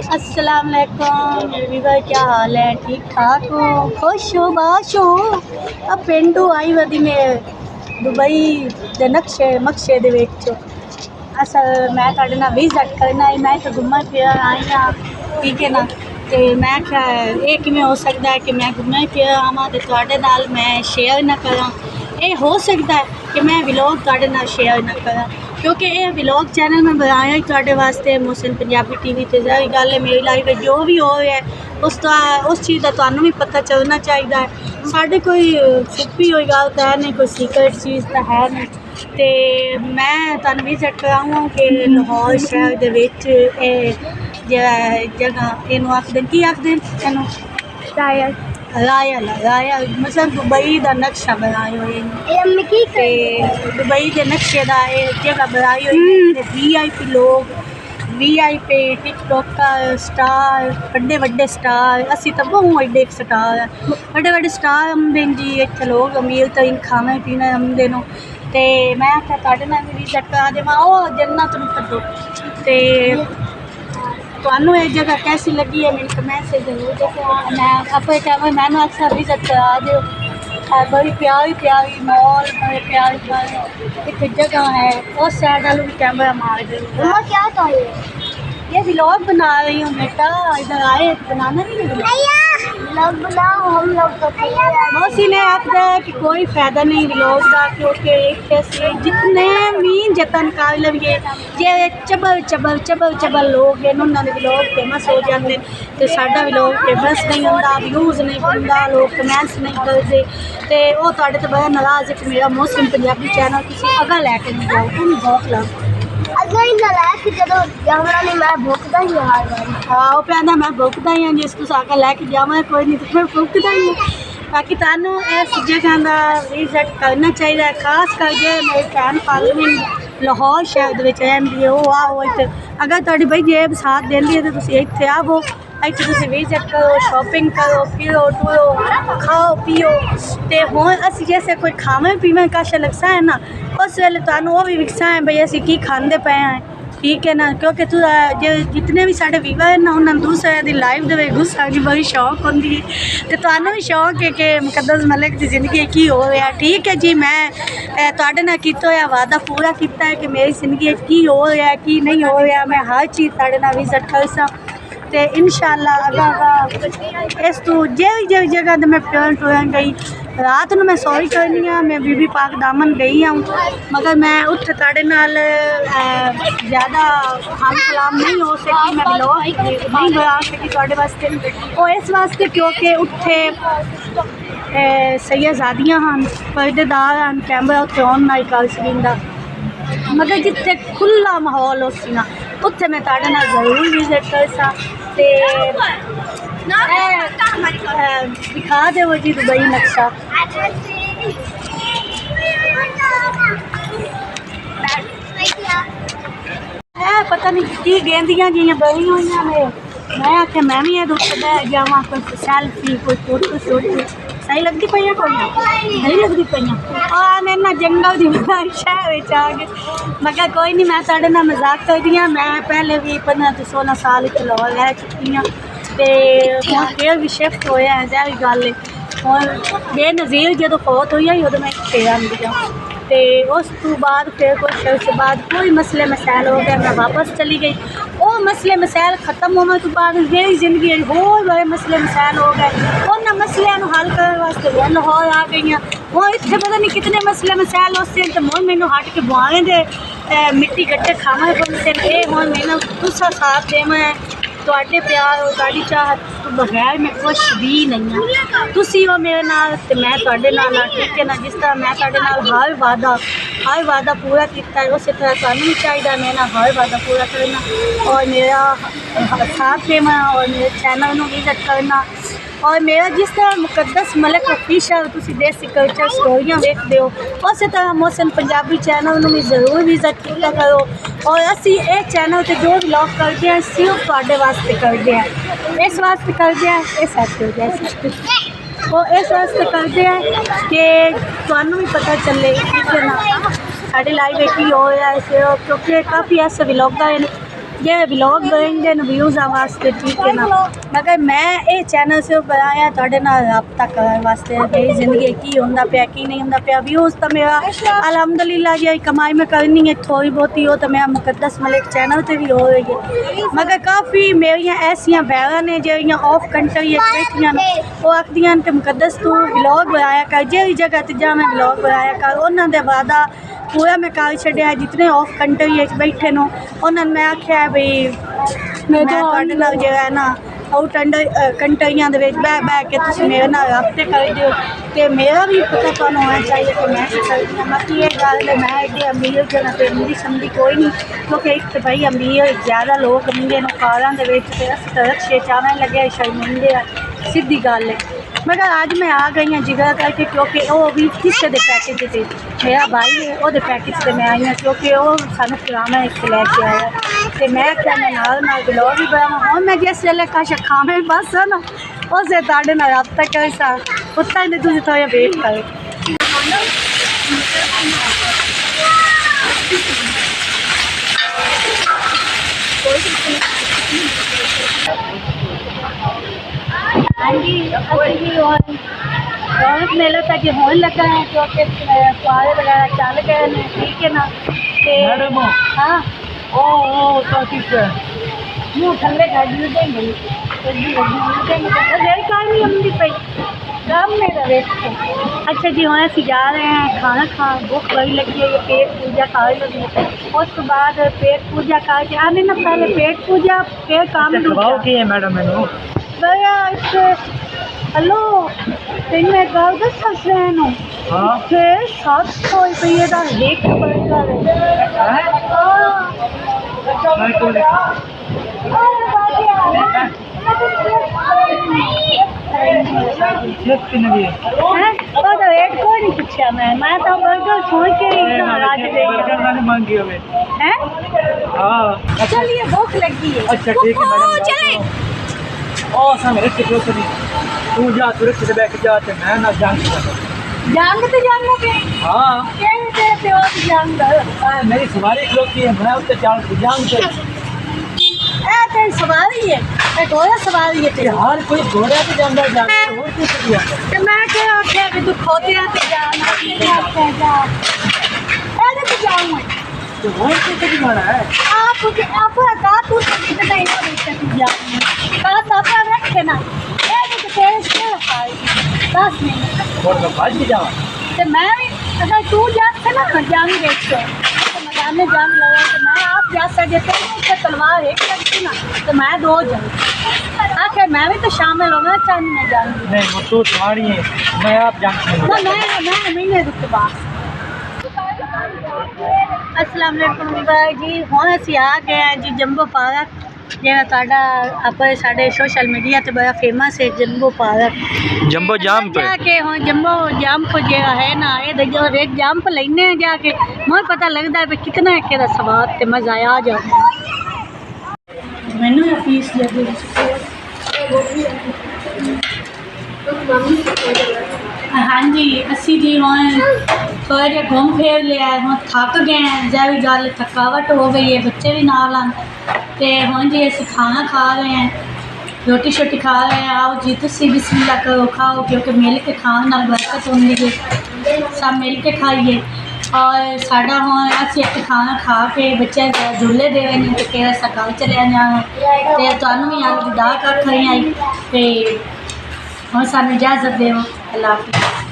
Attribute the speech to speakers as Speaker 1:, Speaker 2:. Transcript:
Speaker 1: अस्सलाम वालेकुम वीवर, क्या हाल है? ठीक ठाक हो? खुश हो? बाश हो? अब पेंडू आई वधी में दुबई के नक्शे दे विच असल मैं तुहाडे नाल विजिट करना है। मैं तो घूमन फिरन आई हाँ, ठीक है ना। तो मैं क्या ये किवें हो सकता है कि मैं घूमन फिरन आवां ते तुहाडे नाल मैं शेयर ना करां? ये हो सकता है कि मैं व्लॉग तुहाडे नाल शेयर ना करां, क्योंकि ये व्लॉग चैनल मैं बनाया ही तुहाडे वास्ते। मोहसिन पंजाबी टीवी ते सारी गल है मेरी लाइफ जो भी हो रहा है उस चीज़ का तुहानू भी पता चलना चाहिए है। साढ़े कोई छुपी हुई गल तो है नहीं, कोई सीक्रेट चीज़ तो है नहीं। तो मैं तुहानू विजिट कराऊँ कि लाहौर शहर दे विच जगह इनू आखदे की आखदे इनू रायल मतलब दुबई का नक्शा बनाए हुए दुबई के नक्शे का जगह बनाई हुई। VIP लोग VIP टिकटॉकर स्टार बड़े स्टार असी तो बहुत एडे स्टार है, बड़े स्टार आमदे जी। इतने लोग अमीर तरीन खाने पीने आमदे नो। तो मैं आख्या तुहाडे नाल भी विजिट करा देवां। ओ जन्नत नूं कड्डो। तो तुहानू ये जगह कैसी लगी है मेरे कमेंट से जरूर देखो। मैं अपने कैमरे मैन अक्सर विजिट करा दो। बड़ी प्यारी मॉल, बड़े प्यारी एक जगह है। उस साइड वालों भी कैमरा मार दो। क्या था ये व्लॉग बना रही हूँ बेटा, इधर आए बनाना नहीं व्लॉग बनाओ। हम लोग तो मौसी ने आखा है कि कोई फायदा नहीं व्लॉग का, क्योंकि जितने भी जतन कर लविए जे चबल लोग हैं उन्होंने व्लॉग फेमस हो जाते, तो साडा व्लॉग फेमस नहीं होंदा, व्यूज़ नहीं बनता, लोग कमेंट्स नहीं करते। तो वो तुहाडे तो बड़ा नाराज़ है कि मेरा मोहसिन पंजाबी चैनल तुसीं अगा लैके नहीं जाओ। तुम भौक लग हाँ वो कहना मैं भुगता ही हाँ, जिस तुम आगे लैके जावा कोई नहीं तो मैं भुगता ही हूँ। बाकी तुहानू इस जगह का विजिट करना चाहिए, खास करके मेरी फैन फॉलोइंग लाहौर शहर में रहती है। वो आओ इतने अगर तुहाडी भाई जेब साथ देंदी है तो तुसीं इत्थे आवो, इत्थे तुसीं विजिट करो, शॉपिंग करो, फिरो टूरो, खाओ पियो। तो हुण असीं जैसे कोई खावे पीवे का लगसा है ना, उस वेले तुहानू वो भी विखसा है भाई असीं की खांदे पे हैं, ठीक है ना। क्योंकि तू जितने भी साढ़े वीवर है ना उन्होंने दूसरे की लाइफ के घुसा की बड़ी शौक होंगी है। तो तुहानू भी शौक है कि मुकद्दस मलिक की जिंदगी की हो रहा, ठीक है जी। मैं तुहाडे नाल कीता होया वादा पूरा किया है कि मेरी जिंदगी की हो रहा की नहीं हो रहा, मैं हर चीज़ तुहाडे नाल विजिट कर सा। तो इंशाअल्लाह अगर इस तू जी जगह तो मैं टुरन गई रात में मैं सॉरी करनी हाँ, मैं बीबी पाक दामन गई हूँ, मगर मैं उत्थे तुहाडे नाल ज़्यादा हम सलाम नहीं हो सकी, मैं ब्लॉग नहीं बना सकी तुहाडे वास्ते। और इस वास्ते क्योंकि उत्थे सैयदजादियाँ हैं, पर्देदार हैं, कैमरा उत्थे ऑन नहीं कर सकता, मगर जिथे खुला माहौल हो सी ना उत्थे मैं तुहाडे नाल जरूर विजिट कर सा। दिखा दे वो जी दुबई नक्शा। पता नहीं की गेंदियाँ जी बनी हुई ने, मैं आख्या मैं भी उत्ते बह जावा, कोई सैल्फी कोई फोटो शोटो सही लगती पई कोई नहीं लगती पई मेरे ना जंगल की शहर आ गए, मगर कोई नहीं मैं तुहाडे नाल मजाक करदी हाँ। मैं पहले भी 15 से 16 साल इत्थे लाहौर रह चुकी हाँ, तो हुण फिर भी शिफ्ट होया है जैसी गल है। और बेनज़ीर जो फौत हुई है उदों मैं फिर आंदी हाँ, तो उस तो बाद फिर कुछ अर्से बाद कोई मसले मसाइल हो गए, मैं वापस चली गई। वो मसले मसाइल ख़त्म होने तो बाद मेरी जिंदगी होर बड़े मसले मसाइल हो गए, उन्होंने मसलों हल करने वास्ते वो लाहौर आ गई हैं। वो इतने पता नहीं कितने मसले मसाइल उससे तो मुझे मैनू हट के बुआने दे मिट्टी गट्टे खावे पड़ते हैं। हुण मैनू तुसा साथ देव तुहाडे प्यार और तुहाडी चाहत तो बगैर मैं कुछ भी नहीं हाँ। तुसी हो मेरे नाल ते मैं तुहाडे नाल हाँ, ठीक है ना। जिस तरह मैं तुहाडे नाल हर वादा पूरा किया है, उस तरह तुहानू भी चाहिए मेरे नाल हर वादा पूरा करना और मेरा साथ देना और मेरे चैनल में विजिट करना। और मेरा जिस तरह मुकद्दस मलिक ऑफिशियल तुसी देसी कल्चर स्टोरियां देखते हो, उस तरह मोहसिन पंजाबी चैनल में भी जरूर विजिट किया करो। और असी ये चैनल से जो व्लॉग करते हैं सिर्फ तुहाडे वास्ते करते हैं, इस वास्ते करते हैं इस वास्ते हो जाए वो इस वास्ते करते हैं कि तुहानू भी पता चले, ठीक है ना, साड़ी लाइफ की हो रहा है। क्योंकि काफ़ी ऐसे व्लॉगर हैं जे ब्लॉग बनते व्यूज़ वास्ते ठीक है ना, मगर मैं ये चैनल सिर्फ बनाया थोड़े नाल रब्ता करने वास्ते। मेरी जिंदगी की होंदा पिया की नहीं होंदा पिया, व्यूज़ तो मेरा अलहमदुलिल्लाह जी कमाई में करनी है थोड़ी बहुती हो तो मेरा मुकद्दस मलिक चैनल से भी हो रही है। मगर काफ़ी मेरिया ऐसिया भैन ने जो ऑफ कंट्री बैठिया वो आखदियां कि मुकद्दस तू ब्लॉग बनाया कर, जी जगह ते जा मैं ब्लॉग बनाया कर। उन्होंने वादा पूरा मैं कर छड़िया, जितने ऑफ कंट्री बैठे नो उन्होंने मैं आख्या बई मैं तुहाडे नाल जो है ना आउट कंट्रियां बह बह के तुसीं मेरे नाल राबते कर दिओ तो मेरा भी पता तुहानूं होना चाहिए कि मैं करदी हाँ। बाकी ये गल है मैं एडे अमीर जना तो मेरी समझी कोई नहीं, क्योंकि एक तो भाई अमीर ज़्यादा लोग होंगे न कारां दे विच ते अस तो रक्शे चावन लगे शर्मिंदे आ, सीधी गल है। मगर आज मैं आ गई हाँ जिगर करके, क्योंकि वो भी किसी के पैकेज से मेरा भाई है वो पैकेज से मैं आई हाँ, क्योंकि वो सानू पुराना एक लैके आया तो मैं क्या मैं नाल ब्लॉग भी बनावा। हम मैं जिस वेले कश खावे बस है ना उस तुहाडे नाल रब्ता कर सा उत्ता ने तुसीं थोड़ा वेट करो। हाँ जी अभी रौनक मेला तक होने लगा है, क्योंकि फुहारे वगैरह चल गए हैं ठीक है ना। हाँ मुँह थले गाड़ी देंगे मेरी कार नहीं आती पई काम मेरा वेट। अच्छा जी हम असी जा रहे हैं खाना खान, भूख बड़ी लगी है, ये पेट पूजा खा लगी। उस तो बाद पेट पूजा करके आने ना पहले पेट पूजा फिर काम है मैडम मैनू हेलो तेन मैं गल दसा सैनू इतने 700 रुपये का एक बर्गर रेट को नहीं पूछा मैं तो बर्गर सोच के चलिए भूख लगी है।
Speaker 2: अच्छा ठीक है मैडम चले ओ सा मेरे के तो नहीं तू जा तुरंत से बैठ जा ते मैं ना जान
Speaker 1: तो जानना पे
Speaker 2: हां
Speaker 1: कैसे ते हो जान
Speaker 2: मेरी सवारी खलोती है मैं उससे चाल जान के
Speaker 1: ए ते सवारी है ए घोड़ा सवारी है ते
Speaker 2: हर कोई घोड़ा पे जांदा जान और कुछ दिया
Speaker 1: ते मैं के आखे कि तू खोतिया पे जाना के जा ए ते जाऊं
Speaker 2: तो और कुछ जाना है
Speaker 1: आप का तू कितना नहीं जा का आप रखे ना ए तो तेज के खाई 10 मिनट
Speaker 2: और बाज के जाओ
Speaker 1: तो मैं अगर तू जाते ना जान देख के तो मैदान में जान लगा तो मैं आप जा सकते थे उससे तलवार एक करती ना तो मैं 2 जाऊँ आखिर मैं भी तो शामिल होना चाहती मैं जाऊँगी
Speaker 2: नहीं वो तो तुम्हारी है मैं आप जानती हूँ
Speaker 1: मैं महीने रुक बाद अस्सलाम वालेकुम जी हुण असीं आ गए हैं जी जंबो पार्क जिहड़ा तुहाडा अपने साडे सोशल मीडिया ते बड़ा फेमस है जंबो पार्क
Speaker 2: जंबो जंप
Speaker 1: जाके हुण जंबो जंप जिहड़ा है ना ये जो रेट जंप लेने जाके मुझे पता लगता है भी कितना है कि स्वाद ते मज़ा आ जाता मैनू फीस दे हाँ जी असी जी हम थोड़ा जहा घूम फिर लिया हम थक गए हैं जै भी गल थकावट हो गई है बच्चे भी नाल आन ते हुण जी असी खाना खा रहे हैं रोटी शोटी खा रहे हैं। आओ जी तुसी बिस्मिल्लाह करो खाओ क्योंकि मिल के खाने नाल बरकत होंदी है सब मिल के खाइए। और साडा हुण असी एक खाना खा के बच्चे झूले दे रहे हैं तो फिर अस गल चलिया जाना तो तुहानूं भी अल विदा कर खड़ी आई ते हुण सानूं इजाजत देओ अल्लाह हाफिज़।